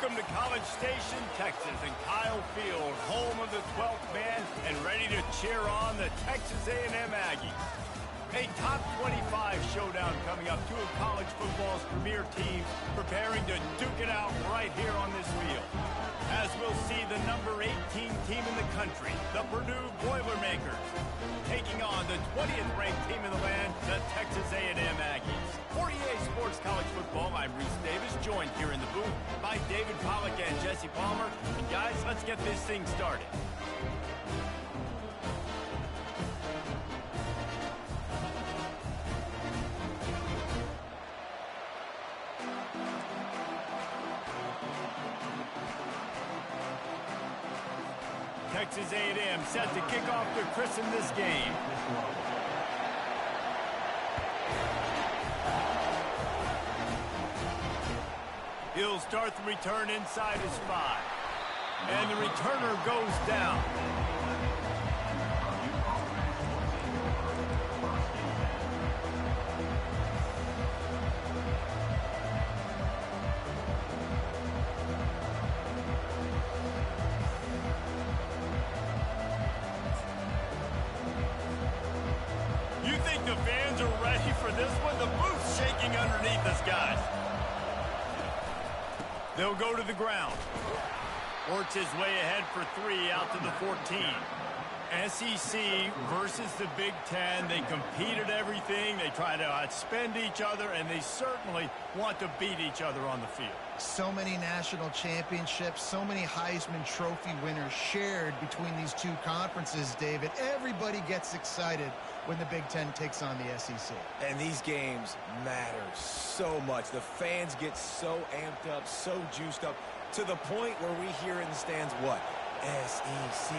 Welcome to College Station, Texas, and Kyle Field, home of the 12th man, and ready to cheer on the Texas A&M Aggies. A top 25 showdown coming up. Two of college football's premier teams preparing to duke it out right here on this field. As we'll see the number 18 team in the country, the Purdue Boilermakers, taking on the 20th ranked team in the land, the Texas A&M Aggies. For EA Sports College Football, I'm Reese Davis, joined here in the booth by David Pollack and Jesse Palmer. And guys, let's get this thing started. Texas A&M set to kick off to christen this game. He'll start the return inside his 5. And the returner goes down. You think the fans are ready for this one? The booth's shaking underneath us, guys. They'll go to the ground. Works his way ahead for 3 out to the 14. SEC versus the Big Ten. They compete at everything. They try to outspend each other, and they certainly want to beat each other on the field. So many national championships, so many Heisman Trophy winners shared between these two conferences, David. Everybody gets excited when the Big Ten takes on the SEC. And these games matter so much. The fans get so amped up, so juiced up, to the point where we hear in the stands, what? SEC,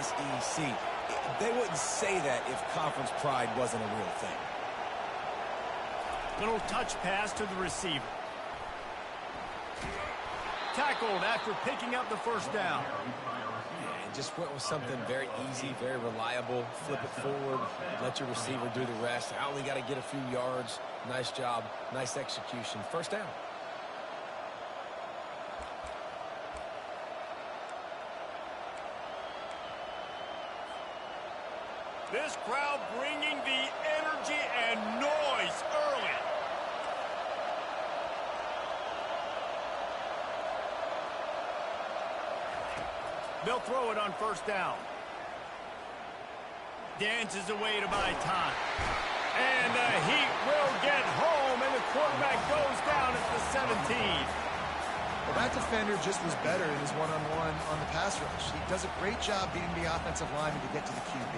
SEC. They wouldn't say that if conference pride wasn't a real thing. Little touch pass to the receiver. Tackled after picking up the first down. And just went with something very easy, very reliable. Flip it forward, let your receiver do the rest. I only got to get a few yards. Nice job, nice execution. First down. This crowd bringing the energy and noise early. They'll throw it on first down. Dances away to buy time. And the Heat will get home, and the quarterback goes down at the 17. Well, that defender just was better in his one-on-one on the pass rush. He does a great job beating the offensive lineman to get to the QB.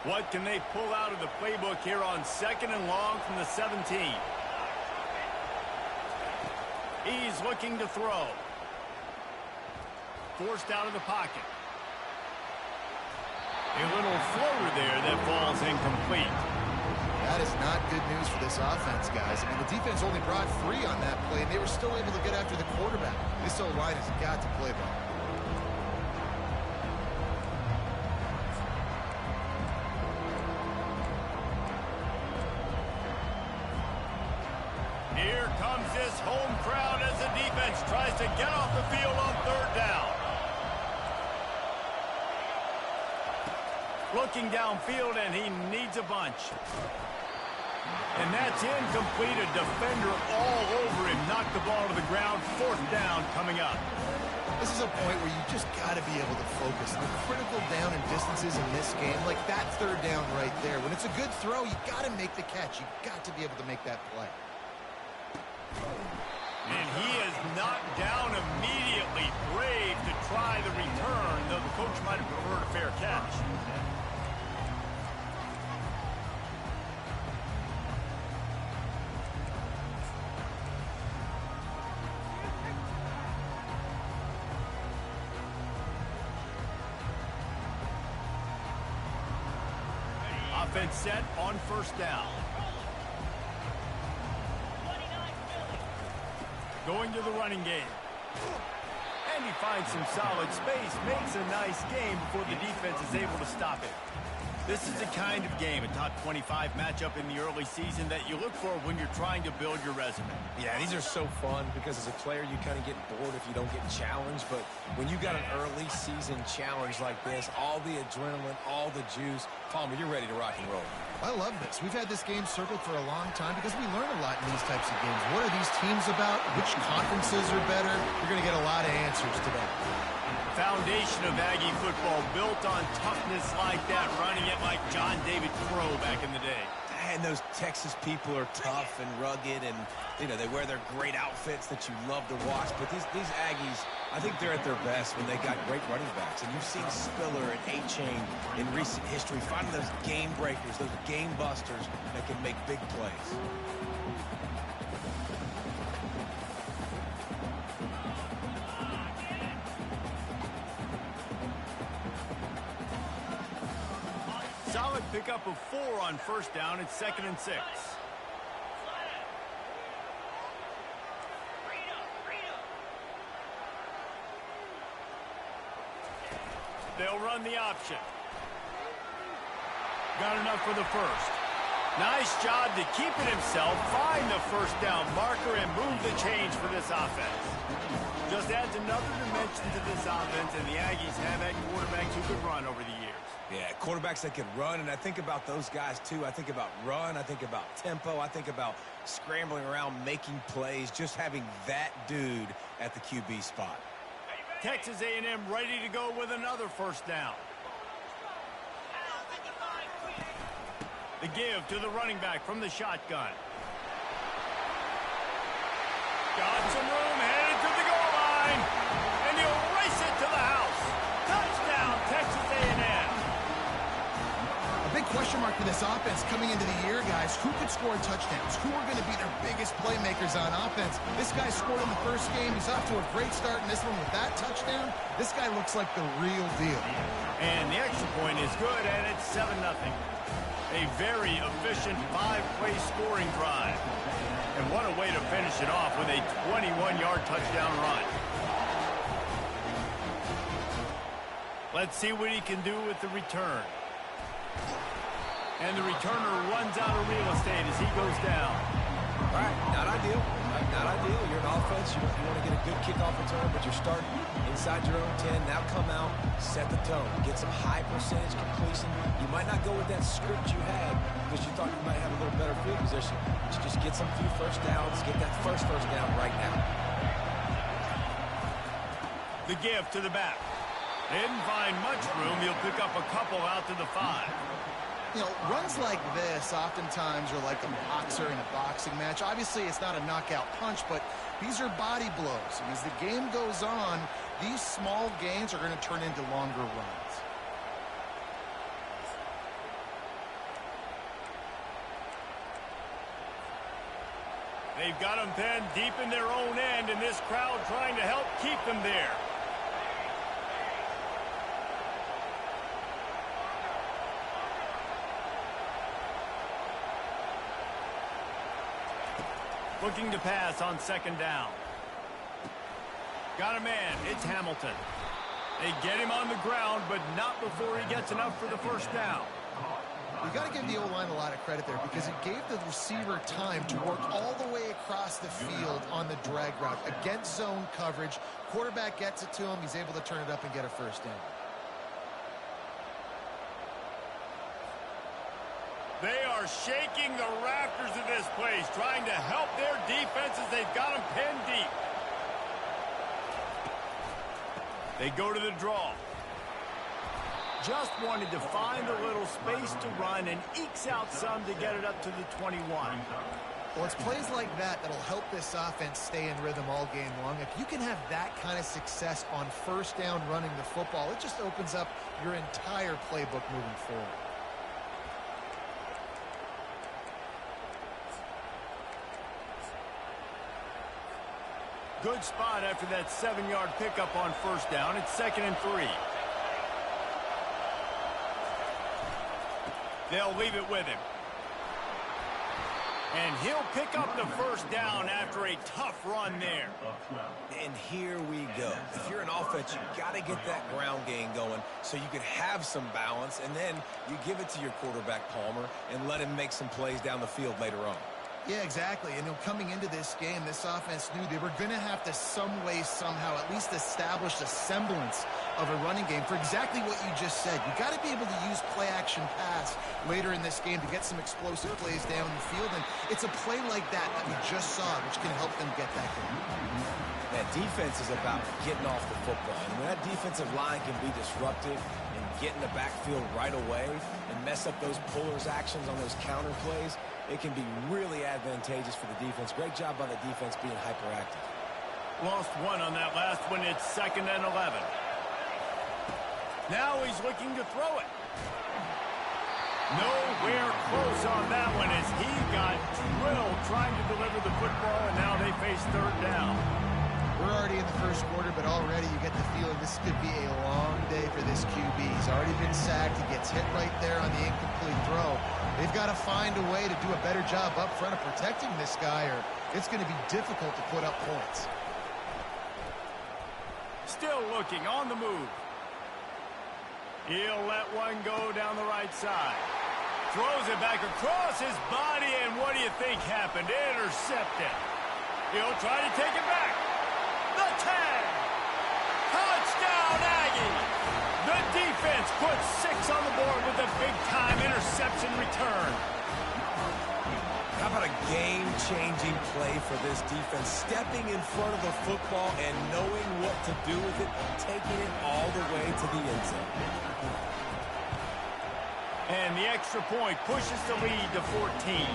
What can they pull out of the playbook here on 2nd and long from the 17? He's looking to throw. Forced out of the pocket. A little floater there that falls incomplete. That is not good news for this offense, guys. I mean, the defense only brought 3 on that play, and they were still able to get after the quarterback. This O-line has got to play ball. Here comes this home crowd as the defense tries to get off the field on 3rd down. Looking downfield, and he needs a bunch. And that's incomplete. A defender all over him. Knocked the ball to the ground. 4th down coming up. This is a point where you just got to be able to focus. The critical down and distances in this game, like that 3rd down right there. When it's a good throw, you got to make the catch. You got to be able to make that play. And he is knocked down immediately. Brave to try the return, though the coach might have preferred a fair catch. Offense set on 1st down. Going to the running game. And he finds some solid space, makes a nice game before the defense is able to stop it. This is the kind of game, a top 25 matchup in the early season, that you look for when you're trying to build your resume. Yeah, these are so fun because as a player, you kind of get bored if you don't get challenged. But when you got an early season challenge like this, all the adrenaline, all the juice, Palmer, you're ready to rock and roll. I love this. We've had this game circled for a long time because we learn a lot in these types of games. What are these teams about? Which conferences are better? You're going to get a lot of answers today. Foundation of Aggie football built on toughness like that, running it like John David Crow back in the day. And those Texas people are tough and rugged, and you know they wear their great outfits that you love to watch. But these Aggies, I think they're at their best when they got great running backs. And you've seen Spiller and A-Chain in recent history finding those game breakers, those game busters that can make big plays. Solid pickup of 4 on first down. It's 2nd and 6. They'll run the option. Got enough for the first. Nice job to keep it himself, find the first down marker, and move the change for this offense. Just adds another dimension to this offense, and the Aggies have had quarterbacks who could run over the years. Yeah, quarterbacks that can run, and I think about those guys too. I think about run, I think about tempo, I think about scrambling around, making plays, just having that dude at the QB spot. Texas A&M ready to go with another first down. The give to the running back from the shotgun. Got some room, headed to the goal line, and he'll race it to the house. Touchdown, Texas A&M. A big question mark for this offense coming into the year, guys. Who could score touchdowns? Who are going to be their biggest playmakers on offense? This guy scored in the first game. He's off to a great start in this one with that touchdown. This guy looks like the real deal. And the extra point is good, and it's 7-0. A very efficient 5-play scoring drive. And what a way to finish it off with a 21-yard touchdown run. Let's see what he can do with the return. And the returner runs out of real estate as he goes down. All right, not ideal. Not ideal. You're an offense. You want to get a good kickoff return, but you're starting inside your own 10. Now come out, set the tone. Get some high percentage completion. You might not go with that script you had because you thought you might have a little better field position. But you just get some few first downs. Get that first down right now. The give to the back. They didn't find much room. He'll pick up a couple out to the 5. You know, runs like this oftentimes are like a boxer in a boxing match. Obviously, it's not a knockout punch, but these are body blows. And as the game goes on, these small gains are going to turn into longer runs. They've got them pinned deep in their own end, and this crowd trying to help keep them there. Looking to pass on 2nd down. Got a man. It's Hamilton. They get him on the ground, but not before he gets enough for the first down. You got to give the O-line a lot of credit there because it gave the receiver time to work all the way across the field on the drag route against zone coverage. Quarterback gets it to him. He's able to turn it up and get a first down. They are shaking the rafters of this place, trying to help their defense as they've got them pinned deep. They go to the draw. Just wanted to find a little space to run and ekes out some to get it up to the 21. Well, it's plays like that that'll help this offense stay in rhythm all game long. If you can have that kind of success on first down running the football, it just opens up your entire playbook moving forward. Good spot after that 7-yard pickup on first down. It's 2nd and 3. They'll leave it with him. And he'll pick up the first down after a tough run there. And here we go. If you're an offense, you got to get that ground game going so you can have some balance, and then you give it to your quarterback, Palmer, and let him make some plays down the field later on. Yeah, exactly. And coming into this game, this offense knew they were going to have to some way, somehow, at least establish a semblance of a running game for exactly what you just said. You got to be able to use play-action pass later in this game to get some explosive plays down the field. And it's a play like that we just saw, which can help them get that going. That defense is about getting off the football. And when that defensive line can be disruptive and get in the backfield right away and mess up those pullers actions on those counter plays, it can be really advantageous for the defense. Great job by the defense being hyperactive. Lost one on that last one. It's 2nd and 11. Now he's looking to throw it. Nowhere close on that one as he got drilled trying to deliver the football, and now they face 3rd down. We're already in the first quarter, but already you get the feeling this could be a long day for this QB. He's already been sacked. He gets hit right there on the incomplete throw. They've got to find a way to do a better job up front of protecting this guy, or it's going to be difficult to put up points. Still looking on the move. He'll let one go down the right side. Throws it back across his body, and what do you think happened? Intercepted. He'll try to take it back. The tag. Touchdown, Aggie. The defense puts 6 on the board with a big-time interception return. How about a game-changing play for this defense? Stepping in front of the football and knowing what to do with it, taking it all the way to the end zone. And the extra point pushes the lead to 14.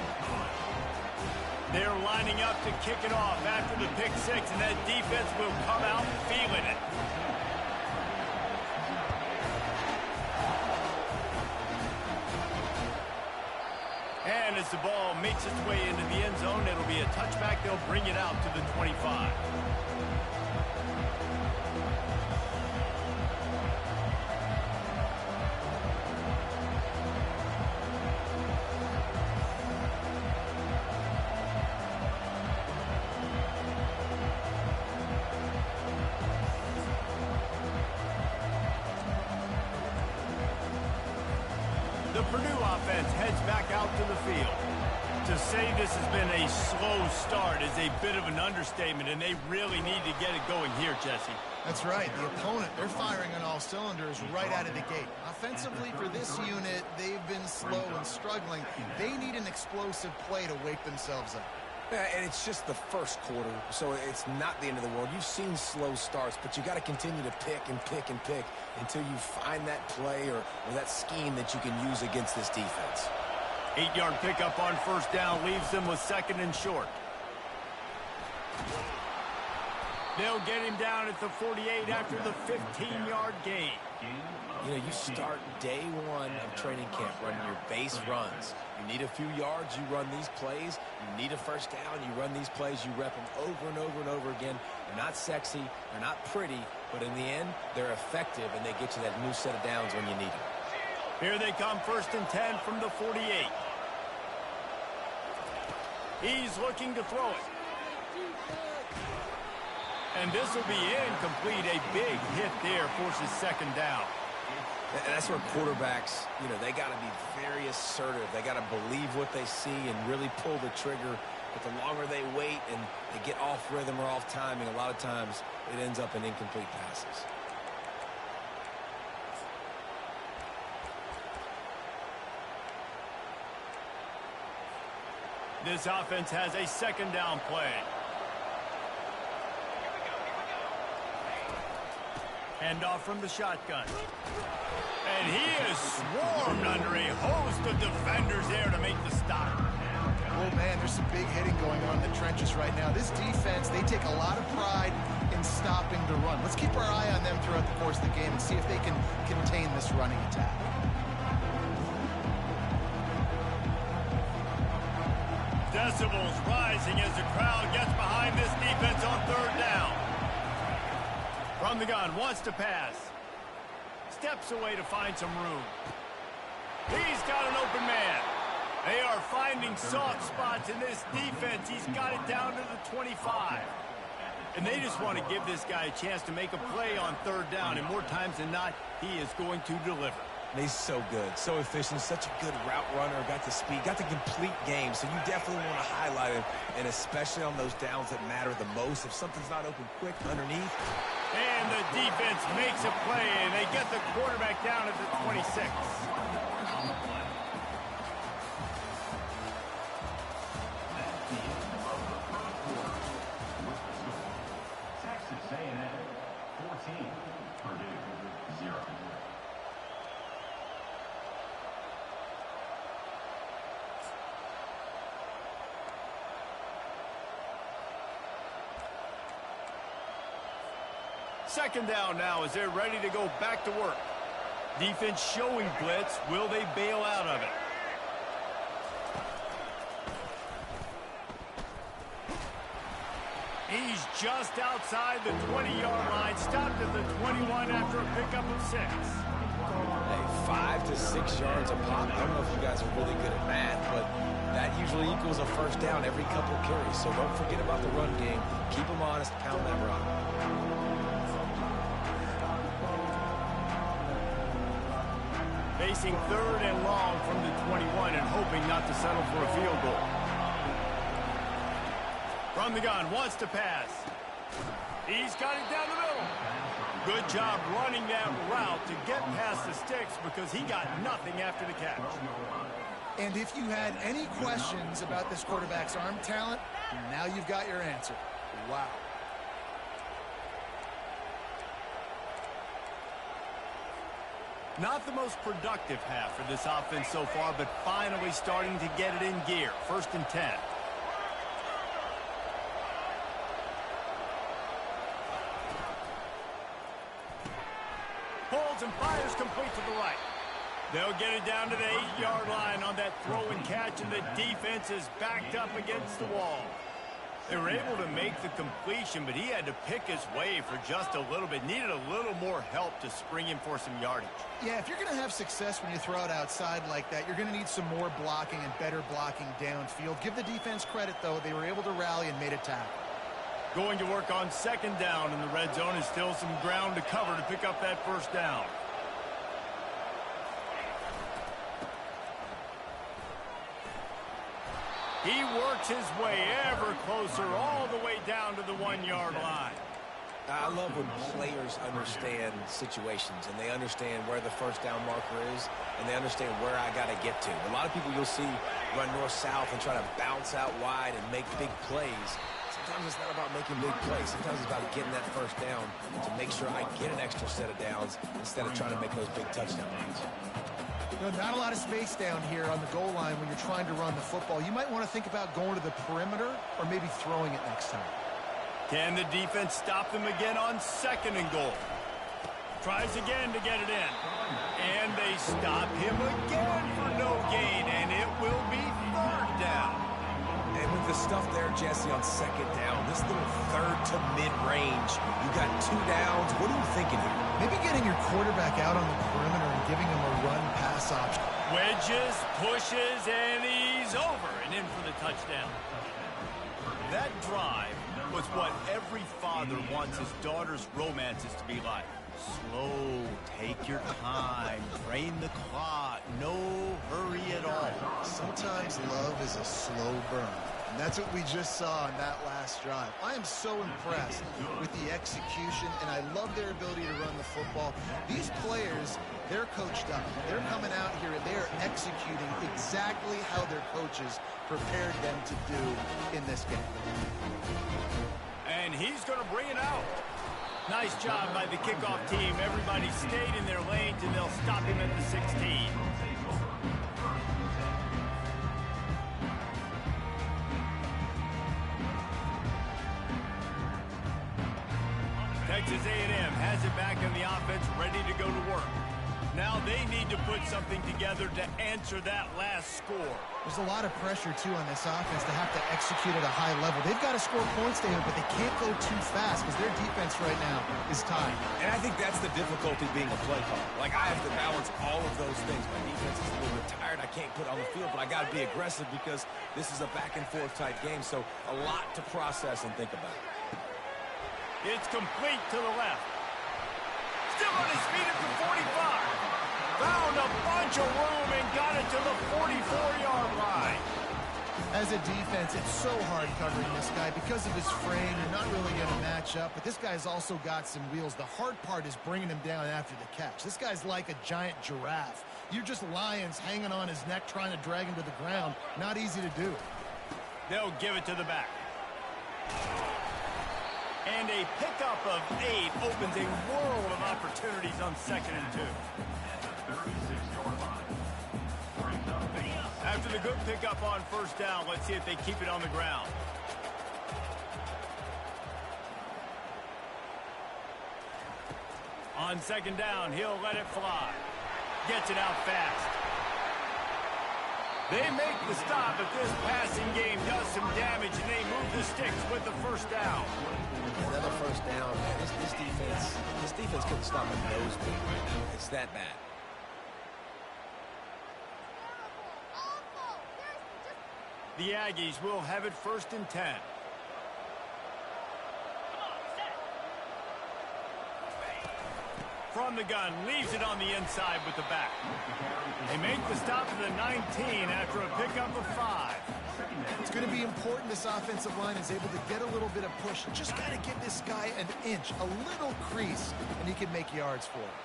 They're lining up to kick it off after the pick 6, and that defense will come out feeling it. And as the ball makes its way into the end zone, it'll be a touchback. They'll bring it out to the 25. The Purdue offense heads back out to the field. To say this has been a slow start is a bit of an understatement, and they really need to get it going here, Jesse. That's right. The opponent, they're firing on all cylinders right out of the gate. Offensively, for this unit, they've been slow and struggling. They need an explosive play to wake themselves up. Yeah, and it's just the first quarter, so it's not the end of the world. You've seen slow starts, but you got to continue to pick and pick and pick until you find that play or that scheme that you can use against this defense. 8-yard pickup on 1st down leaves them with 2nd and short. They'll get him down at the 48 after the 15-yard gain. You know, you start day 1 of training camp running your base runs. You need a few yards, you run these plays. You need a 1st down, you run these plays. You rep them over and over and over again. They're not sexy, they're not pretty, but in the end, they're effective, and they get you that new set of downs when you need them. Here they come, 1st and 10 from the 48. He's looking to throw it. And this will be incomplete. A big hit there forces 2nd down. And that's where quarterbacks, you know, they got to be very assertive. They got to believe what they see and really pull the trigger. But the longer they wait and they get off rhythm or off timing, a lot of times it ends up in incomplete passes. This offense has a 2nd down play. Hand off from the shotgun. And he is swarmed under a host of defenders there to make the stop. Oh, man, there's some big hitting going on in the trenches right now. This defense, they take a lot of pride in stopping the run. Let's keep our eye on them throughout the course of the game and see if they can contain this running attack. Decibels rising as the crowd gets behind this defense on 3rd down. From the gun, wants to pass. Steps away to find some room. He's got an open man. They are finding soft spots in this defense. He's got it down to the 25. And they just want to give this guy a chance to make a play on third down. And more times than not, he is going to deliver. And he's so good, so efficient, such a good route runner, got the speed, got the complete game. So you definitely want to highlight him, and especially on those downs that matter the most. If something's not open quick underneath. And the defense makes a play, and they get the quarterback down at the 26. Texas A&M 14, Purdue 0. Second down now as they're ready to go back to work. Defense showing blitz. Will they bail out of it? He's just outside the 20-yard line. Stopped at the 21 after a pickup of 6. Hey, 5 to 6 yards a pop. I don't know if you guys are really good at math, but that usually equals a first down every couple of carries. So don't forget about the run game. Keep them honest. Pound that rock. Facing third and long from the 21 and hoping not to settle for a field goal. From the gun, wants to pass. He's got it down the middle. Good job running that route to get past the sticks because he got nothing after the catch. And if you had any questions about this quarterback's arm talent, now you've got your answer. Wow. Not the most productive half for this offense so far, but finally starting to get it in gear. 1st and 10. Pulls and fires complete to the right. They'll get it down to the 8-yard line on that throw and catch, and the defense is backed up against the wall. They were able to make the completion, but he had to pick his way for just a little bit. Needed a little more help to spring him for some yardage. Yeah, if you're going to have success when you throw it outside like that, you're going to need some more blocking and better blocking downfield. Give the defense credit, though. They were able to rally and made a tackle. Going to work on 2nd down in the red zone, is still some ground to cover to pick up that 1st down. He works his way ever closer all the way down to the 1-yard line. I love when players understand situations and they understand where the 1st down marker is and they understand where I got to get to. A lot of people you'll see run north-south and try to bounce out wide and make big plays. Sometimes it's not about making big plays. Sometimes it's about getting that 1st down to make sure I get an extra set of downs instead of trying to make those big touchdown runs. You know, not a lot of space down here on the goal line when you're trying to run the football. You might want to think about going to the perimeter or maybe throwing it next time. Can the defense stop them again on 2nd and goal? Tries again to get it in. And they stop him again for no gain, and it will be 3rd down. And with the stuff there, Jesse, on 2nd down, this little 3rd to mid-range, you got 2 downs. What are you thinking here? Maybe getting your quarterback out on the perimeter and giving him a run-pass option. Wedges, pushes, and he's over and in for the touchdown. That drive was what every father wants his daughter's romances to be like. Slow, take your time, drain the clock, no hurry at all. Sometimes love is a slow burn. And that's what we just saw on that last drive. I am so impressed with the execution, and I love their ability to run the football. These players, they're coached up. They're coming out here, and they are executing exactly how their coaches prepared them to do in this game. And he's going to bring it out. Nice job by the kickoff team. Everybody stayed in their lanes, and they'll stop him at the 16. Texas A&M has it back in the offense, ready to go to work. Now they need to put something together to answer that last score. There's a lot of pressure, too, on this offense to have to execute at a high level. They've got to score points, David, but they can't go too fast because their defense right now is tied. And I think that's the difficulty being a play caller. Like, I have to balance all of those things. My defense is a little bit tired. I can't put on the field, but I got to be aggressive because this is a back-and-forth type game, so a lot to process and think about. It's complete to the left. Still on his feet at the 45. Found a bunch of room and got it to the 44-yard line. As a defense, it's so hard covering this guy because of his frame. You're not really going to match up, but this guy's also got some wheels. The hard part is bringing him down after the catch. This guy's like a giant giraffe. You're just lions hanging on his neck trying to drag him to the ground. Not easy to do. They'll give it to the back. And a pickup of 8 opens a world of opportunities on 2nd and 2. After the good pickup on 1st down, let's see if they keep it on the ground. On 2nd down, he'll let it fly. Gets it out fast. They make the stop, but this passing game does some damage, and they move the sticks with the 1st down. Another 1st down, man. This defense couldn't stop a nosebleed right now. It's that bad. The Aggies will have it 1st and 10. From the gun, leaves it on the inside with the back. They make the stop to the 19 after a pickup of 5. It's going to be important this offensive line is able to get a little bit of push. Just got to give this guy an inch, a little crease, and he can make yards for it.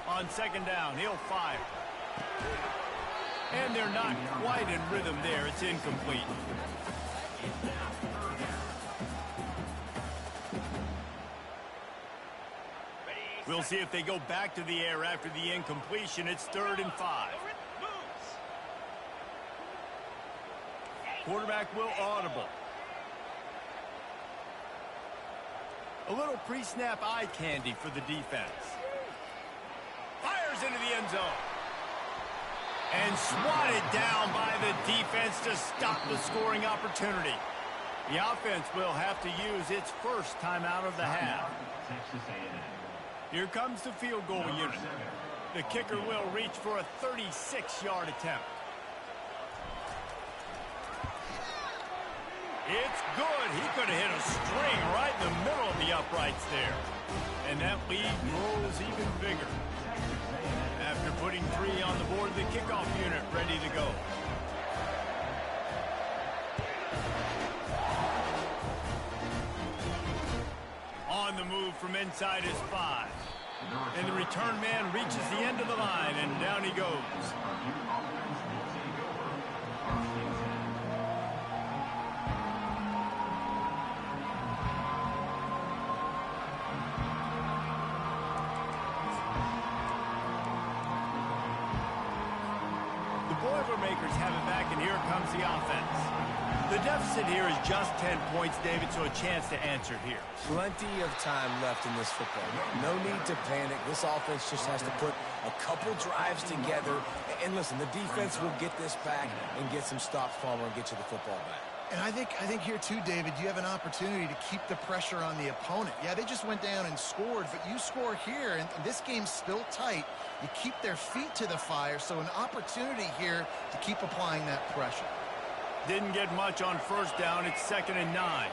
On 2nd down, he'll fire. And they're not quite in rhythm there. It's incomplete. We'll see if they go back to the air after the incompletion. It's 3rd and 5. Quarterback will audible. A little pre-snap eye candy for the defense. Fires into the end zone. And swatted down by the defense to stop the scoring opportunity. The offense will have to use its 1st timeout of the half. Here comes the field goal unit. The kicker will reach for a 36-yard attempt. It's good. He could have hit a string right in the middle of the uprights there. And that lead grows even bigger. After putting 3 on the board, the kickoff unit ready to go. On the move from inside his 5. And the return man reaches the end of the line, and down he goes. Boilermakers have it back, and here comes the offense. The deficit here is just 10 points, David, so a chance to answer here. Plenty of time left in this football game. No need to panic. This offense just has to put a couple drives together. And listen, the defense will get this back and get some stops, Palmer, and get you the football back. And I think here too, David, you have an opportunity to keep the pressure on the opponent. Yeah, they just went down and scored, but you score here, and this game's still tight. You keep their feet to the fire, so an opportunity here to keep applying that pressure. Didn't get much on 1st down. It's 2nd and 9.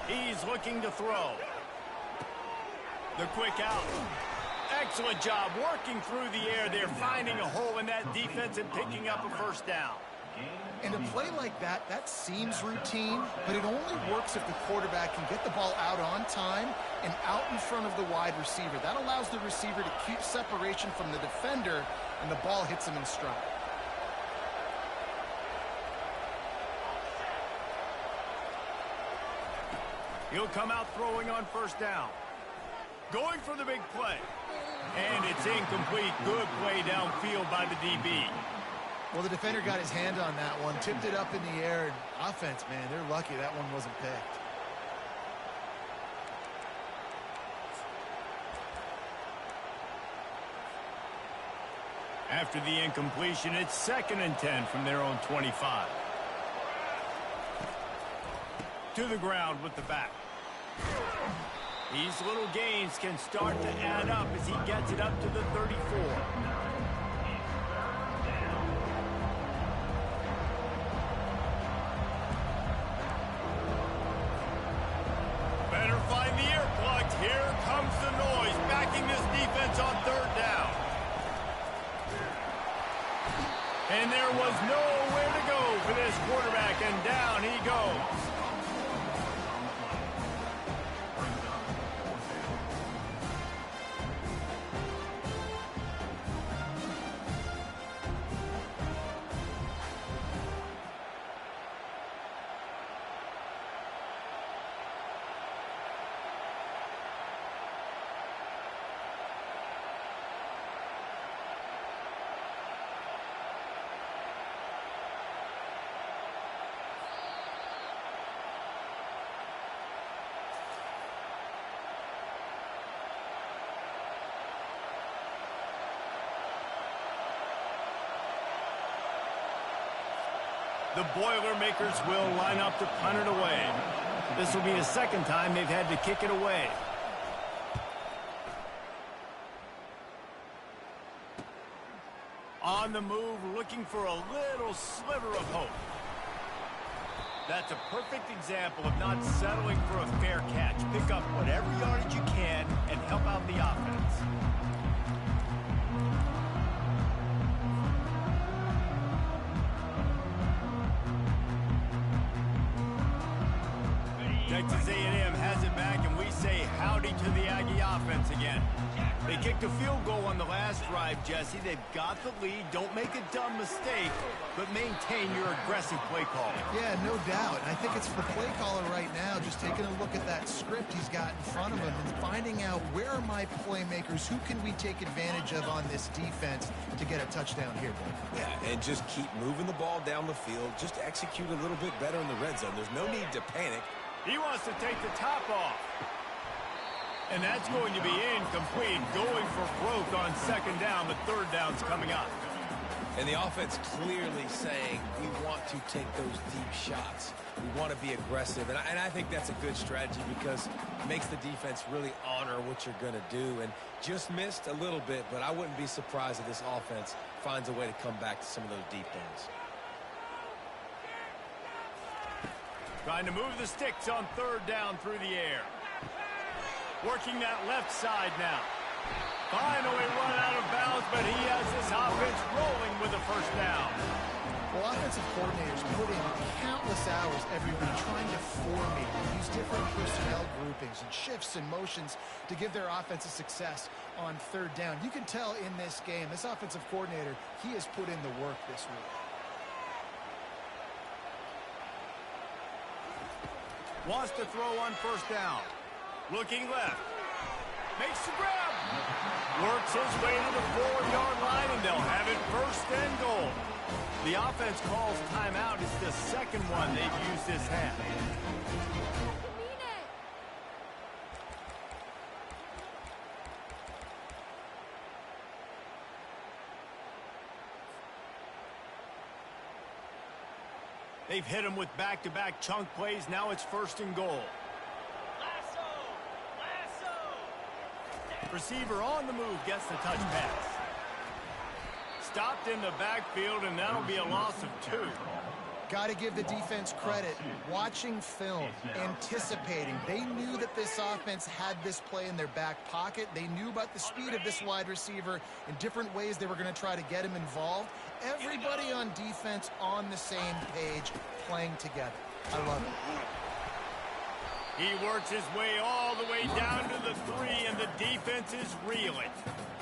He's looking to throw. The quick out. Excellent job working through the air. They're finding a hole in that defense and picking up a 1st down. And a play like that, that seems routine, but it only works if the quarterback can get the ball out on time and out in front of the wide receiver. That allows the receiver to keep separation from the defender, and the ball hits him in stride. He'll come out throwing on 1st down. Going for the big play. And it's incomplete. Good play downfield by the DB. Well, the defender got his hand on that one, tipped it up in the air, and offense, man, they're lucky that one wasn't picked. After the incompletion, it's 2nd and 10 from their own 25. To the ground with the back. These little gains can start to add up as he gets it up to the 34. Better find the earplugs. Here comes the noise, backing this defense on 3rd down. And there was nowhere to go for this quarterback, and down he goes. The Boilermakers will line up to punt it away. This will be the 2nd time they've had to kick it away. On the move, looking for a little sliver of hope. That's a perfect example of not settling for a fair catch. Pick up whatever yardage you can and help out the offense. Texas A&M has it back, and we say howdy to the Aggie offense again. They kicked a field goal on the last drive, Jesse. They've got the lead. Don't make a dumb mistake, but maintain your aggressive play call. Yeah, no doubt. And I think it's the play caller right now just taking a look at that script he's got in front of him and finding out where are my playmakers, who can we take advantage of on this defense to get a touchdown here, Bill. Yeah, and just keep moving the ball down the field. Just execute a little bit better in the red zone. There's no need to panic. He wants to take the top off. And that's going to be incomplete. Going for broke on 2nd down, but 3rd down's coming up. And the offense clearly saying we want to take those deep shots. We want to be aggressive. And I think that's a good strategy because it makes the defense really honor what you're going to do. And just missed a little bit, but I wouldn't be surprised if this offense finds a way to come back to some of those deep ones. Trying to move the sticks on 3rd down through the air. Working that left side now. Finally run out of bounds, but he has this offense rolling with a 1st down. Well, offensive coordinators put in countless hours every week trying to formate and use different personnel groupings and shifts and motions to give their offensive success on 3rd down. You can tell in this game, this offensive coordinator, he has put in the work this week. Wants to throw on 1st down. Looking left. Makes the grab. Works his way to the 4-yard line, and they'll have it 1st and goal. The offense calls timeout. It's the 2nd one they've used this half. They've hit him with back-to-back chunk plays. Now it's 1st and goal. Receiver on the move gets the touch pass. Stopped in the backfield, and that'll be a loss of 2. Got to give the defense credit. Watching film, anticipating. They knew that this offense had this play in their back pocket. They knew about the speed of this wide receiver in different ways they were going to try to get him involved. Everybody on defense on the same page, playing together. I love it. He works his way all the way down to the 3, and the defense is reeling.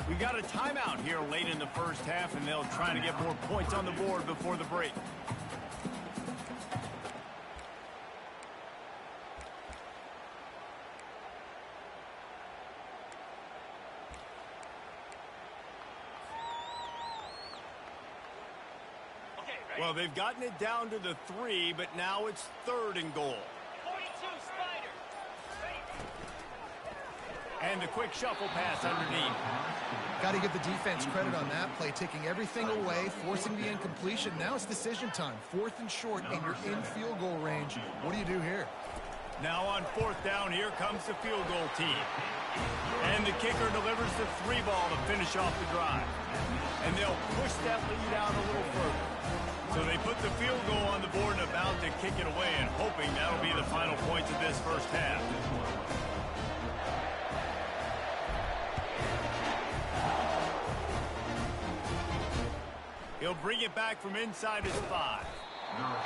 We've got a timeout here late in the 1st half, and they'll try to get more points on the board before the break. Well, they've gotten it down to the 3, but now it's 3rd and goal. And the quick shuffle pass underneath. Got to give the defense credit on that play, taking everything away, forcing the incompletion. Now it's decision time. 4th and short, and you're in field goal range. What do you do here? Now on 4th down, here comes the field goal team. And the kicker delivers the 3 ball to finish off the drive. And they'll push that lead out a little further. So they put the field goal on the board and about to kick it away, and hoping that'll be the final points of this first half. He'll bring it back from inside his 5.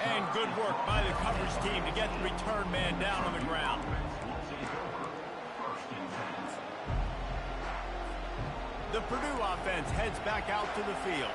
And good work by the coverage team to get the return man down on the ground. The Purdue offense heads back out to the field.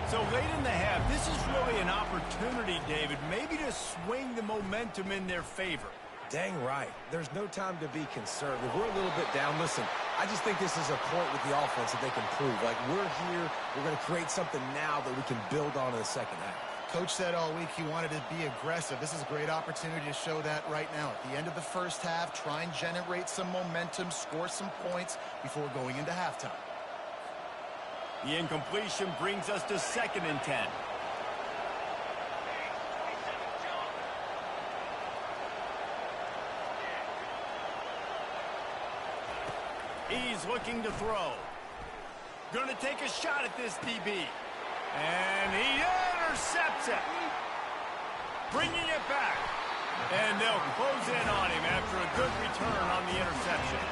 So late in the half, this is really an opportunity, David, maybe to swing the momentum in their favor. Dang right. There's no time to be concerned. If we're a little bit down, listen, I just think this is a point with the offense that they can prove. Like, we're here, we're going to create something now that we can build on in the second half. Coach said all week he wanted to be aggressive. This is a great opportunity to show that right now. At the end of the first half, try and generate some momentum, score some points before going into halftime. The incompletion brings us to 2nd and 10. He's looking to throw. Gonna take a shot at this DB. And he intercepts it. Bringing it back. And they'll close in on him after a good return on the interception.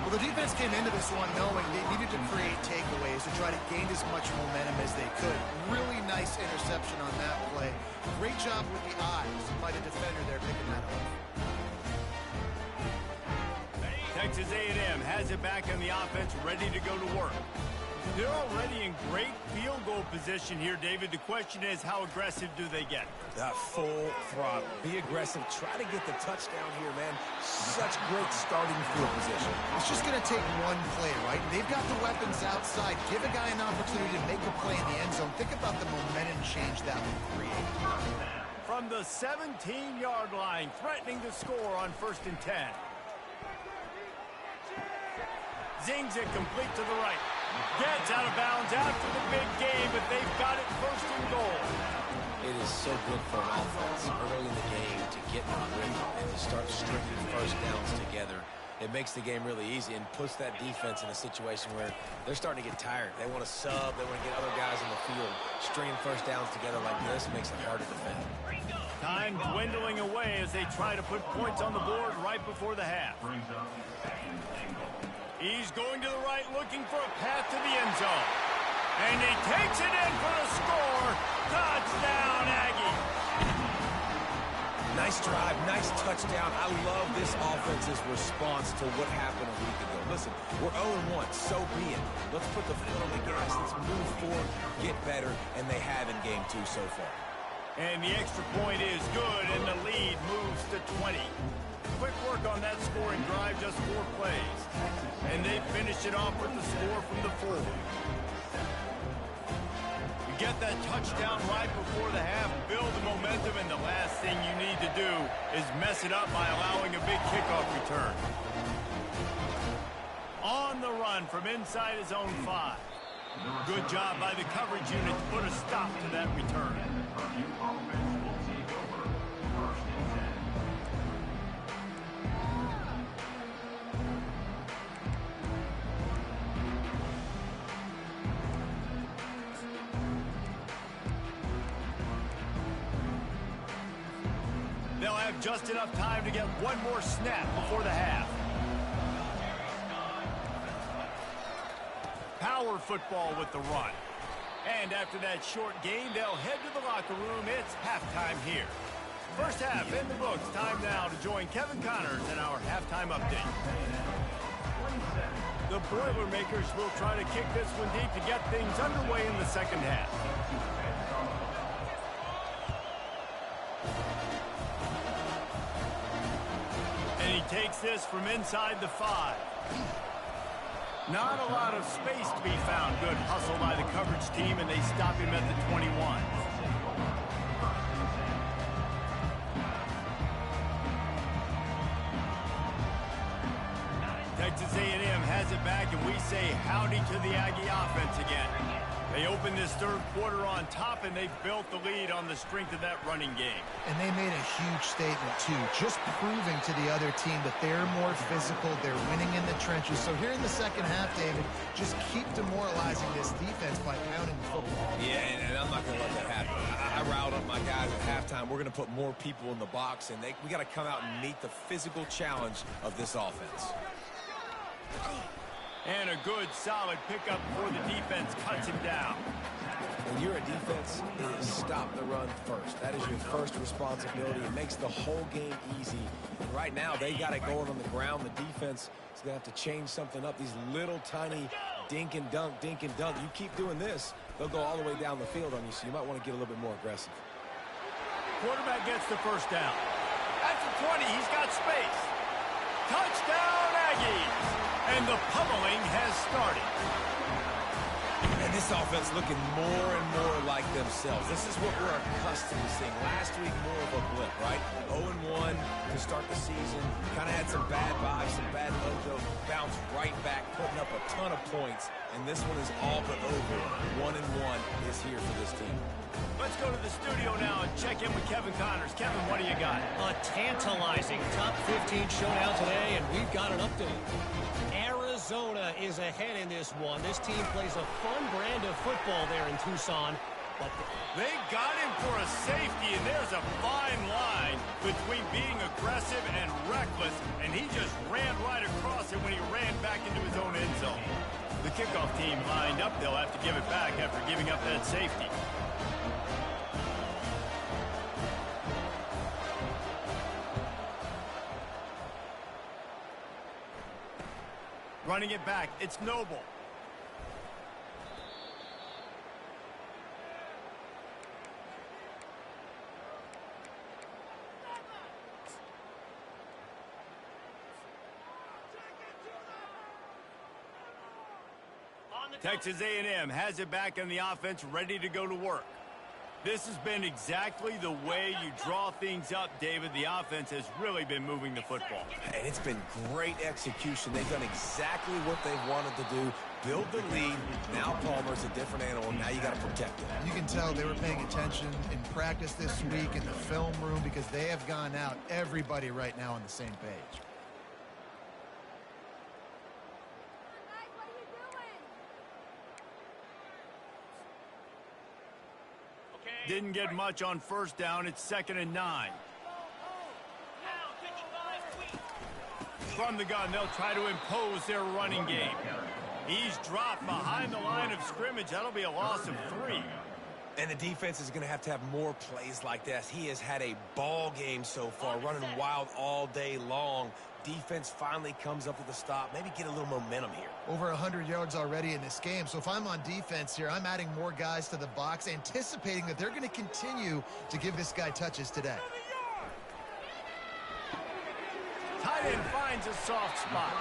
Well, the defense came into this one knowing they needed to create takeaways to try to gain as much momentum as they could. Really nice interception on that play. Great job with the eyes by the defender there picking that up. Texas A&M has it back on the offense, ready to go to work. They're already in great field goal position here, David. The question is, how aggressive do they get? That full throttle. Be aggressive. Try to get the touchdown here, man. Such great starting field position. It's just going to take one play, right? They've got the weapons outside. Give a guy an opportunity to make a play in the end zone. Think about the momentum change that would create. From the 17-yard line, threatening to score on 1st and 10. Zings it complete to the right. Gets out of bounds after the big game, but they've got it 1st and goal. It is so good for an offense early in the game to get in a rhythm and to start stringing first downs together. It makes the game really easy and puts that defense in a situation where they're starting to get tired. They want to sub. They want to get other guys in the field. Stringing first downs together like this makes it hard to defend. Time dwindling away as they try to put points on the board right before the half. He's going to the right, looking for a path to the end zone. And he takes it in for the score. Touchdown, Aggie. Nice drive, nice touchdown. I love this offense's response to what happened a week ago. Listen, we're 0-1, so be it. Let's put the foot on the gas. Let's move forward, get better, and they have in game 2 so far. And the extra point is good, and the lead moves to 20. Quick work on that scoring drive, just 4 plays. And they finish it off with the score from the 4. You get that touchdown right before the half, build the momentum, and the last thing you need to do is mess it up by allowing a big kickoff return. On the run from inside his own 5. Good job by the coverage unit to put a stop to that return. They'll have just enough time to get one more snap before the half. Power football with the run. And after that short gain, they'll head to the locker room. It's halftime here. First half in the books. Time now to join Kevin Connors in our halftime update. The Boilermakers will try to kick this one deep to get things underway in the second half. And he takes this from inside the 5. Not a lot of space to be found. Good hustle by the coverage team, and they stop him at the 21. Texas A&M has has it back, and we say howdy to the Aggie offense again. They opened this third quarter on top, and they've built the lead on the strength of that running game. And they made a huge statement, too, just proving to the other team that they're more physical, they're winning in the trenches. So here in the second half, David, just keep demoralizing this defense by pounding the football. Yeah, and I'm not going to let that happen. I riled up my guys at halftime. We're going to put more people in the box, and we got to come out and meet the physical challenge of this offense. And a good, solid pickup before the defense cuts him down. When you're a defense, it is stop the run first. That is your first responsibility. It makes the whole game easy. And right now, they got it going on the ground. The defense is going to have to change something up. These little tiny dink and dunk, dink and dunk. You keep doing this, they'll go all the way down the field on you, so you might want to get a little bit more aggressive. Quarterback gets the first down. At the 20, he's got space. Touchdown, Aggies! And the pummeling has started. And this offense looking more and more like themselves. This is what we're accustomed to seeing. Last week, more of a blip, right? 0-1 to start the season. Kind of had some bad vibes, some bad mojo. Bounced right back, putting up a ton of points. And this one is all but over. 1-1 is here for this team. Let's go to the studio now and check in with Kevin Connors. Kevin, what do you got? A tantalizing top 15 showdown today, and we've got an update. Arizona is ahead in this one. This team plays a fun brand of football there in Tucson. But they got him for a safety, and there's a fine line between being aggressive and reckless, and he just ran right across it when he ran back into his own end zone. The kickoff team lined up. They'll have to give it back after giving up that safety. Running it back, it's Noble. Texas A&M has it back in the offense, ready to go to work. This has been exactly the way you draw things up, David. The offense has really been moving the football. And it's been great execution. They've done exactly what they've wanted to do. Build the lead. Now Palmer's a different animal. Now you got to protect him. You can tell they were paying attention in practice this week in the film room because they have gone out, everybody right now on the same page. Didn't get much on first down. It's 2nd and 9. From the gun, they'll try to impose their running game. He's dropped behind the line of scrimmage. That'll be a loss of 3. And the defense is going to have more plays like this. He has had a ball game so far, running wild all day long. Defense finally comes up with a stop. Maybe get a little momentum here. Over 100 yards already in this game. So if I'm on defense here, I'm adding more guys to the box, anticipating that they're going to continue to give this guy touches today. Tight end finds a soft spot.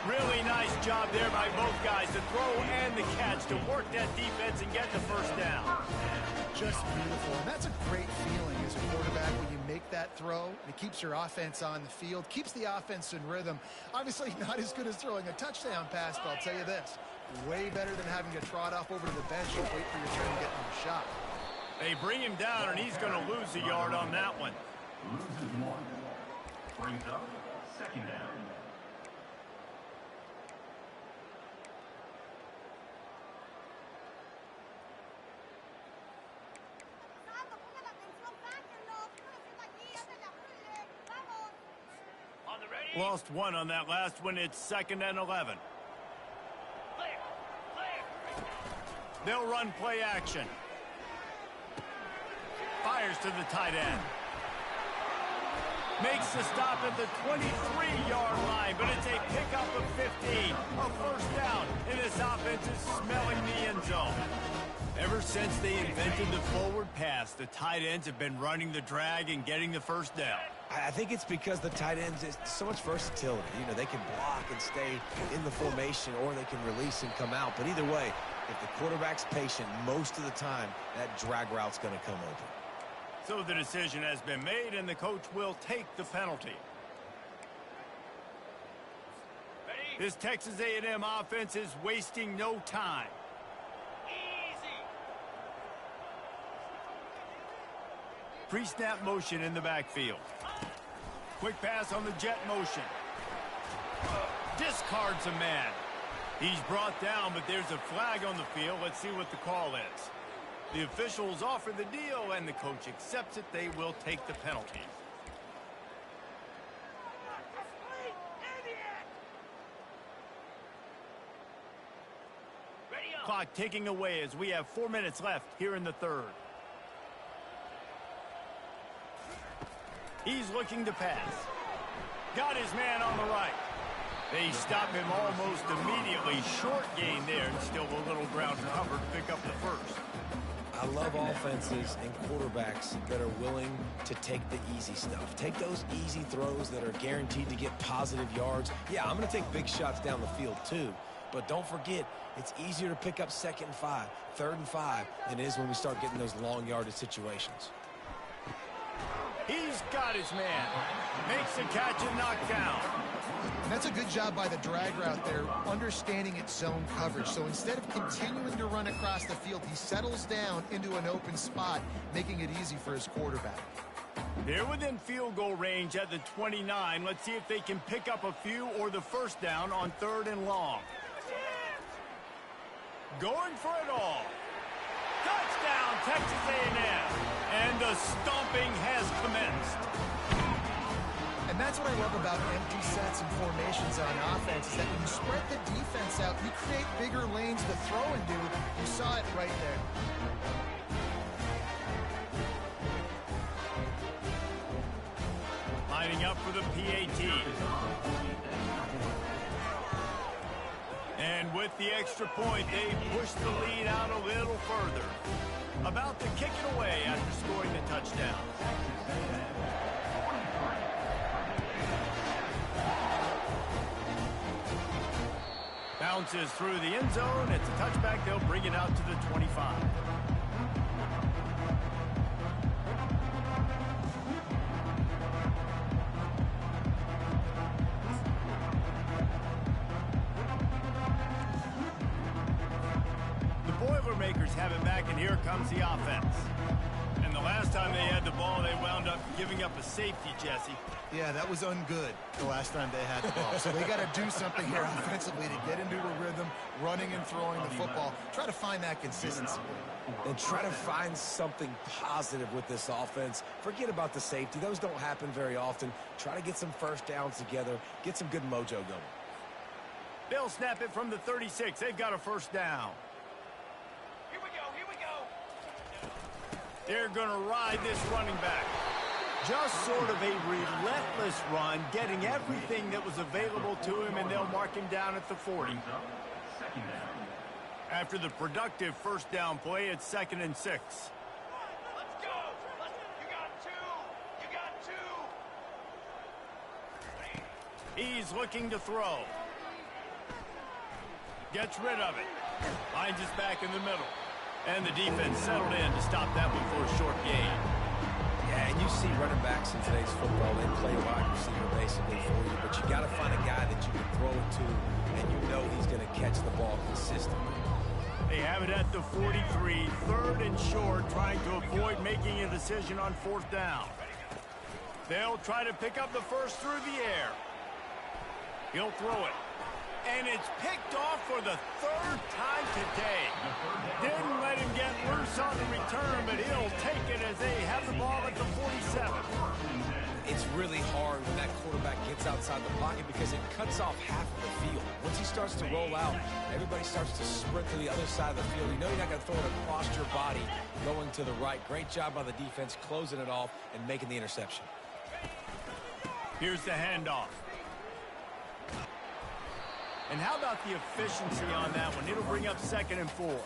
Really nice job there by both guys, the throw and the catch, to work that defense and get the first down. Just beautiful. And that's a great feeling as a quarterback when you make that throw. And it keeps your offense on the field, keeps the offense in rhythm. Obviously not as good as throwing a touchdown pass, but I'll tell you this, way better than having to trot off over to the bench and wait for your turn to get on the shot. They bring him down, and he's going to lose a yard on that one. Loses 1. Brings up 2nd down. Lost 1 on that last one. It's 2nd and 11. They'll run play action. Fires to the tight end. Makes the stop at the 23-yard line, but it's a pickup of 15. A first down, and this offense is smelling the end zone. Ever since they invented the forward pass, the tight ends have been running the drag and getting the first down. I think it's because the tight ends is so much versatility. You know, they can block and stay in the formation, or they can release and come out. But either way, if the quarterback's patient, most of the time, that drag route's going to come open. So the decision has been made, and the coach will take the penalty. Ready? This Texas A&M offense is wasting no time. Pre-snap motion in the backfield. Quick pass on the jet motion. Discards a man. He's brought down, but there's a flag on the field. Let's see what the call is. The officials offer the deal, and the coach accepts it. They will take the penalty. Clock ticking away as we have 4 minutes left here in the third. He's looking to pass. Got his man on the right. They stop him almost immediately. Short gain there, and still a little ground cover to pick up the first. I love offenses and quarterbacks that are willing to take the easy stuff. Take those easy throws that are guaranteed to get positive yards. Yeah, I'm going to take big shots down the field too. But don't forget, it's easier to pick up 2nd and 5, 3rd and 5 than it is when we start getting those long yardage situations. He's got his man. Makes the catch and knocked down. And that's a good job by the drag route there, understanding its zone coverage. So instead of continuing to run across the field, he settles down into an open spot, making it easy for his quarterback. They're within field goal range at the 29. Let's see if they can pick up a few or the first down on 3rd and long. Going for it all. Touchdown, Texas A&M. And the stomping has commenced. And that's what I love about empty sets and formations on offense, is that when you spread the defense out, you create bigger lanes to throw into. You saw it right there. Lining up for the PAT. And with the extra point, they push the lead out a little further. About to kick it away after scoring the touchdown. Bounces through the end zone. It's a touchback. They'll bring it out to the 25. Boilermakers have it back, and here comes the offense. And the last time they had the ball, they wound up giving up a safety, Jesse. Yeah, that was ungood the last time they had the ball. So they got to do something here offensively to get into a rhythm, running and throwing the football. Try to find that consistency. And try to find something positive with this offense. Forget about the safety. Those don't happen very often. Try to get some first downs together. Get some good mojo going. They'll snap it from the 36. They've got a first down. They're going to ride this running back. Just sort of a relentless run, getting everything that was available to him, and they'll mark him down at the 40. After the productive first down play, it's 2nd and 6. Let's go! You got two! He's looking to throw. Gets rid of it. Finds his back in the middle. And the defense settled in to stop that one for a short gain. Yeah, and you see running backs in today's football, they play wide receiver basically for you, but you got to find a guy that you can throw it to, and you know he's going to catch the ball consistently. They have it at the 43, 3rd and short, trying to avoid making a decision on 4th down. They'll try to pick up the first through the air. He'll throw it. And it's picked off for the 3rd time today. Didn't let him get loose on the return, but he'll take it as they have the ball at the 47. It's really hard when that quarterback gets outside the pocket because it cuts off half of the field. Once he starts to roll out, everybody starts to sprint to the other side of the field. You know you're not going to throw it across your body going to the right. Great job by the defense closing it off and making the interception. Here's the handoff. And how about the efficiency on that one? It'll bring up 2nd and 4.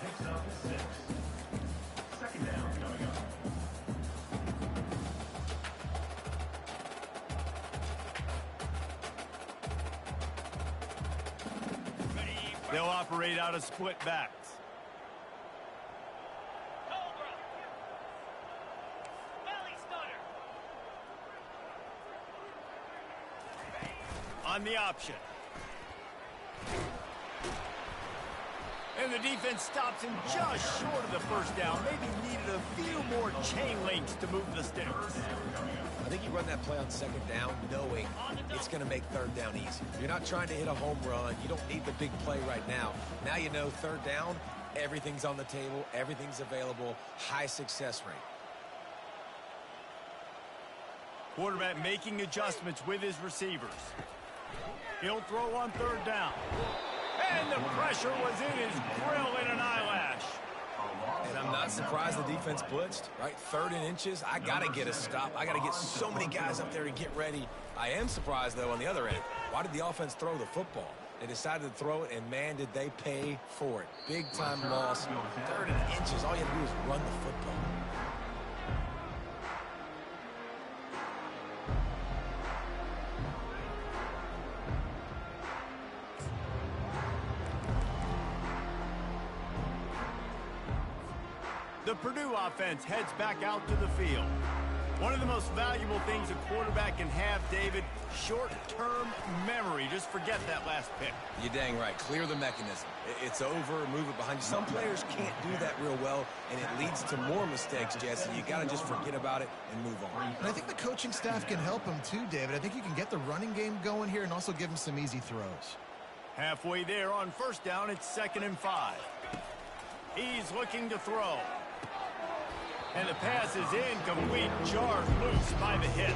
Second down coming up. They'll operate out of split backs. On the option. And the defense stops him just short of the first down. Maybe needed a few more chain links to move the sticks. I think you run that play on second down knowing it's going to make third down easy. You're not trying to hit a home run. You don't need the big play right now. Now you know third down, everything's on the table, everything's available, high success rate. Quarterback making adjustments with his receivers. He'll throw on third down. And the pressure was in his grill in an eyelash. And I'm not surprised the defense blitzed, right? 3rd and inches, I got to get a stop. I got to get so many guys up there to get ready. I am surprised, though, on the other end. Why did the offense throw the football? They decided to throw it, and, man, did they pay for it. Big-time loss. 3rd and inches, all you have to do is run the football. The Purdue offense heads back out to the field. One of the most valuable things a quarterback can have, David, short-term memory. Just forget that last pick. You're dang right. Clear the mechanism. It's over, move it behind you. Some players can't do that real well, and it leads to more mistakes, Jesse. You got to just forget about it and move on. And I think the coaching staff can help him too, David. I think you can get the running game going here and also give him some easy throws. Halfway there on first down, it's 2nd and 5. He's looking to throw. And the pass is incomplete, jarred loose by the hit.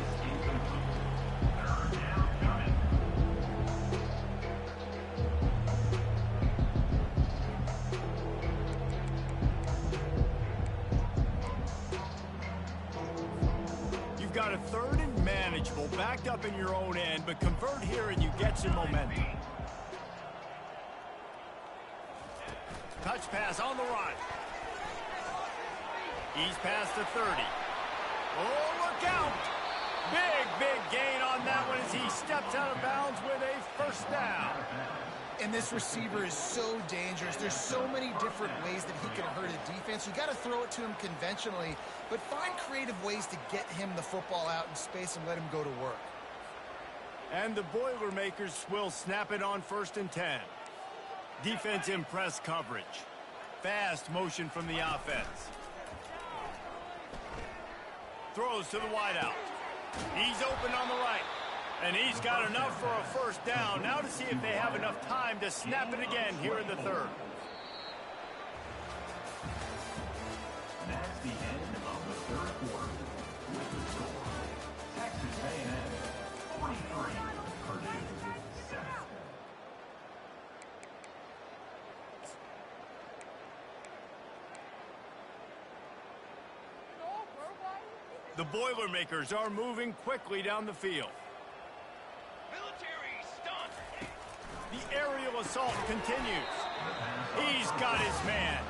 You've got a 3rd and manageable, backed up in your own end, but convert here and you get some momentum. Touch pass on the run. He's past the 30. Oh, look out! Big gain on that one as he steps out of bounds with a first down. And this receiver is so dangerous. There's so many different ways that he can hurt a defense. You got to throw it to him conventionally, but find creative ways to get him the football out in space and let him go to work. And the Boilermakers will snap it on 1st and 10. Defense in press coverage. Fast motion from the offense. Throws to the wideout. He's open on the right. And he's got enough for a first down. Now to see if they have enough time to snap it again here in the 3rd. That's the end of the 3rd quarter. With the score, Texas A&M 43, Purdue 7. The Boilermakers are moving quickly down the field. Military stunt. The aerial assault continues. He's got his man.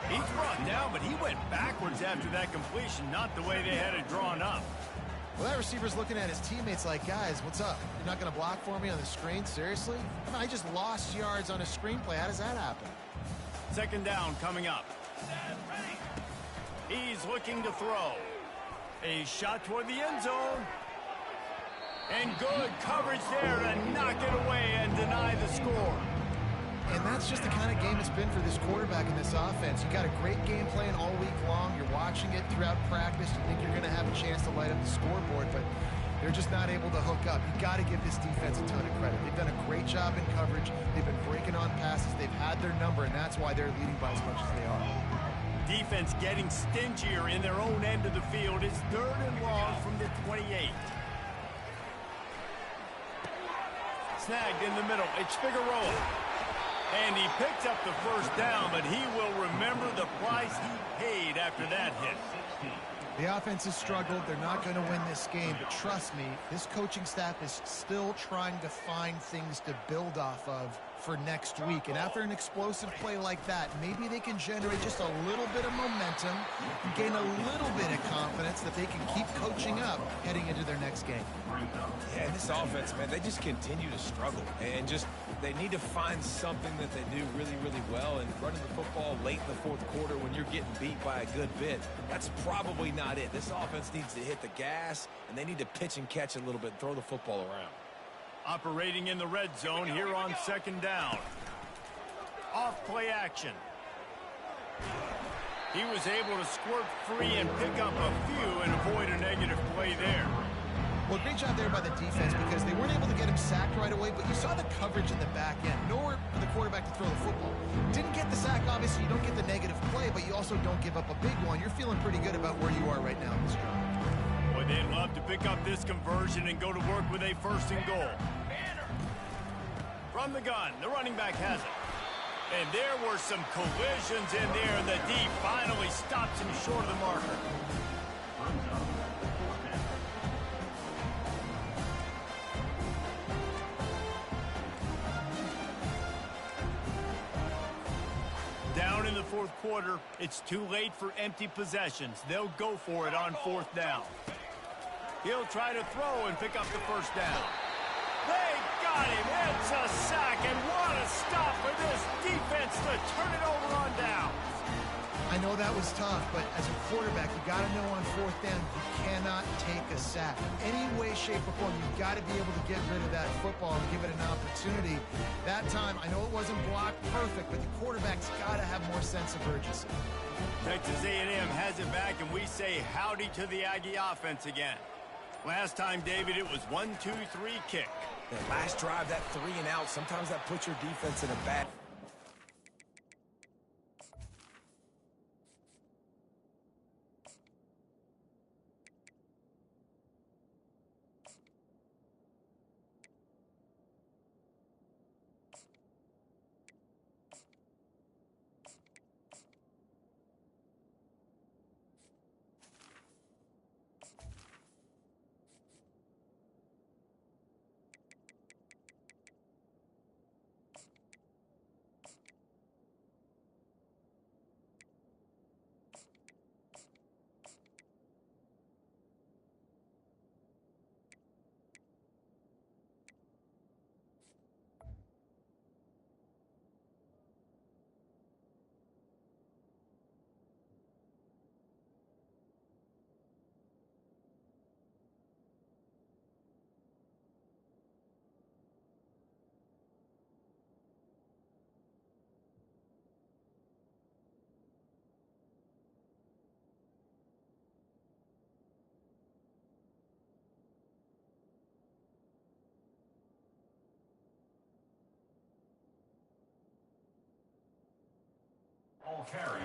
He's brought down, but he went backwards after that completion, not the way they had it drawn up. Well, that receiver's looking at his teammates like, guys, what's up? You're not going to block for me on the screen? Seriously? I just lost yards on a screenplay. How does that happen? 2nd down coming up. He's looking to throw. A shot toward the end zone. And good coverage there to knock it away and deny the score. And that's just the kind of game it's been for this quarterback in this offense. You got a great game plan all week long. You're watching it throughout practice. You think you're going to have a chance to light up the scoreboard, but they're just not able to hook up. You got to give this defense a ton of credit. They've done a great job in coverage. They've been breaking on passes. They've had their number, and that's why they're leading by as much as they are. Defense getting stingier in their own end of the field. It's 3rd and long from the 28. Snagged in the middle. It's Figueroa. And he picks up the first down, but he will remember the price he paid after that hit. The offense has struggled. They're not going to win this game, but trust me, this coaching staff is still trying to find things to build off of for next week. And after an explosive play like that, maybe they can generate just a little bit of momentum and gain a little bit of confidence that they can keep coaching up heading into their next game. Yeah, and this offense, man, they just continue to struggle. And just, they need to find something that they do really, really well. And running the football late in the 4th quarter when you're getting beat by a good bit, that's probably not it. This offense needs to hit the gas, and they need to pitch and catch a little bit and throw the football around. Operating in the red zone here on 2nd down. Off play action. He was able to squirt free and pick up a few and avoid a negative play there. Well, great job there by the defense because they weren't able to get him sacked right away, but you saw the coverage in the back end. Nowhere for the quarterback to throw the football. Didn't get the sack, obviously. You don't get the negative play, but you also don't give up a big one. You're feeling pretty good about where you are right now in this drive. Boy, they'd love to pick up this conversion and go to work with a 1st and goal. From the gun, the running back has it. And there were some collisions in there, and the D finally stops him short of the marker. Down in the 4th quarter, it's too late for empty possessions. They'll go for it on 4th down. He'll try to throw and pick up the 1st down. They got him. It's a sack, and what a stop for this defense to turn it over on down. I know that was tough, but as a quarterback, you got to know on 4th down, you cannot take a sack. Any way, shape, or form, you've got to be able to get rid of that football and give it an opportunity. That time, I know it wasn't blocked perfect, but the quarterback's got to have more sense of urgency. Texas A&M has it back, and we say howdy to the Aggie offense again. Last time, David, it was 1-2-3 kick. That last drive, that 3 and out, sometimes that puts your defense in a bad...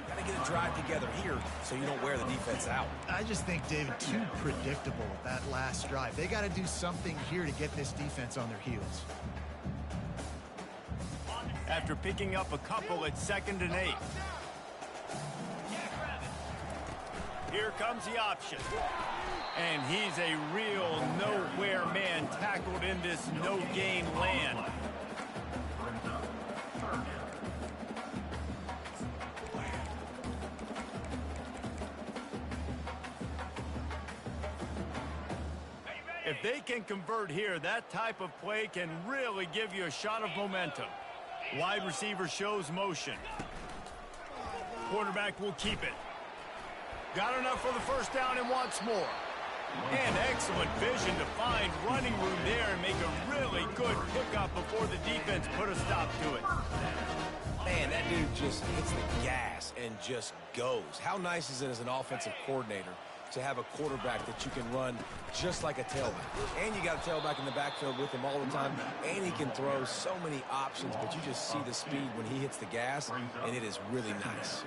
Got to get a drive together here so you don't wear the defense out. I just think, David, too predictable with that last drive. They got to do something here to get this defense on their heels. After picking up a couple at 2nd and 8. Here comes the option. And he's a real nowhere man tackled in this no-gain land. If they can convert here, that type of play can really give you a shot of momentum. Wide receiver shows motion. Quarterback will keep it. Got enough for the 1st down and wants more. And excellent vision to find running room there and make a really good pickup before the defense put a stop to it. Man, that dude just hits the gas and just goes. How nice is it as an offensive coordinator to have a quarterback that you can run just like a tailback? And you got a tailback in the backfield with him all the time, and he can throw so many options, but you just see the speed when he hits the gas, and it is really nice.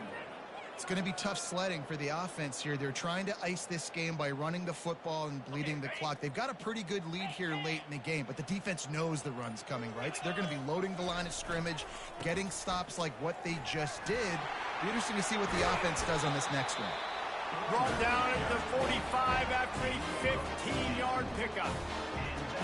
It's going to be tough sledding for the offense here. They're trying to ice this game by running the football and bleeding the clock. They've got a pretty good lead here late in the game, but the defense knows the run's coming, right? So they're going to be loading the line of scrimmage, getting stops like what they just did. Be interesting to see what the offense does on this next one. Brought down at the 45 after a 15-yard pickup.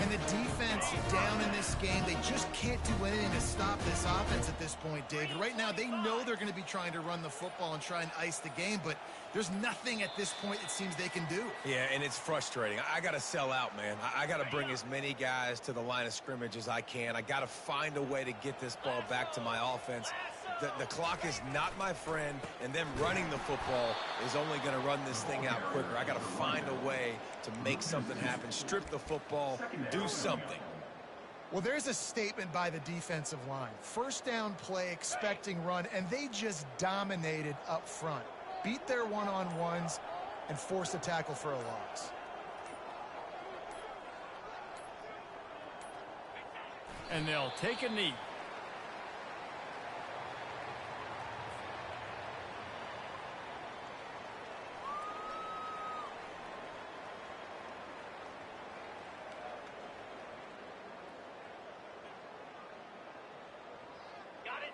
And the defense down in this game, they just can't do anything to stop this offense at this point, David. Right now, they know they're going to be trying to run the football and try and ice the game, but there's nothing at this point it seems they can do. Yeah, and it's frustrating. I got to sell out, man. I got to bring as many guys to the line of scrimmage as I can. I got to find a way to get this ball back to my offense. The clock is not my friend, and them running the football is only going to run this thing out quicker. I got to find a way to make something happen, strip the football, do something. Well, there's a statement by the defensive line. First down play, expecting run, and they just dominated up front. Beat their one-on-ones and forced a tackle for a loss. And they'll take a knee.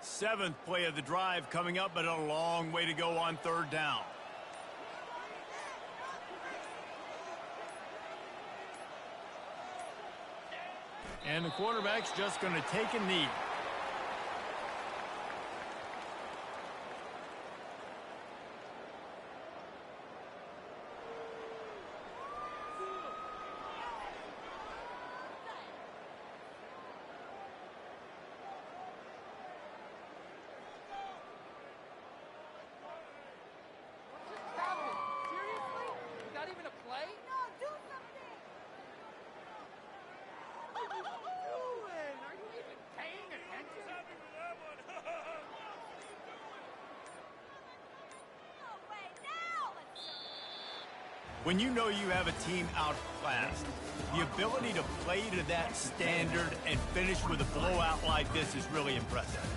Seventh play of the drive coming up, but a long way to go on third down. And the quarterback's just going to take a knee. When you know you have a team outclassed, the ability to play to that standard and finish with a blowout like this is really impressive.